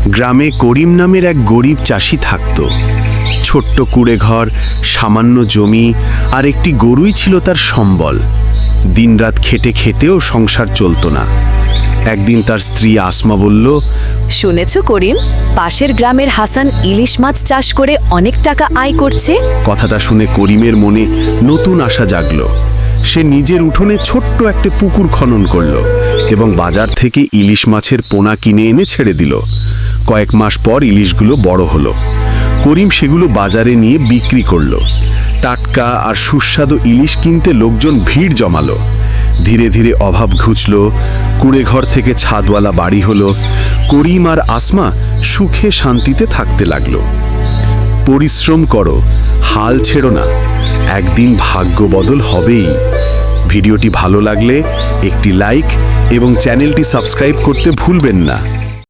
গ্রামে করিম নামের এক গরিব চাষি থাকত। ছোট্ট কুড়ে ঘর, সামান্য জমি আর একটি গরুই ছিল তার সম্বল। দিনরাত খেটে খেতেও সংসার চলত না। একদিন তার স্ত্রী আসমা বলল, শুনেছ করিম, পাশের গ্রামের হাসান ইলিশ মাছ চাষ করে অনেক টাকা আয় করছে। কথাটা শুনে করিমের মনে নতুন আশা জাগল। সে নিজের উঠোনে ছোট্ট একটা পুকুর খনন করল এবং বাজার থেকে ইলিশ মাছের পোনা কিনে এনে ছেড়ে দিল। কয়েক মাস পর ইলিশগুলো বড় হলো। করিম সেগুলো বাজারে নিয়ে বিক্রি করল। টাটকা আর সুস্বাদু ইলিশ কিনতে লোকজন ভিড় জমালো। ধীরে ধীরে অভাব ঘুচল। কুড়ে ঘর থেকে ছাদওয়ালা বাড়ি হলো। করিম আর আসমা সুখে শান্তিতে থাকতে লাগলো। পরিশ্রম করো, হাল ছেড়ো না, একদিন ভাগ্য বদল হবেই। ভিডিওটি ভালো লাগলে একটি লাইক এবং চ্যানেলটি সাবস্ক্রাইব করতে ভুলবেন না।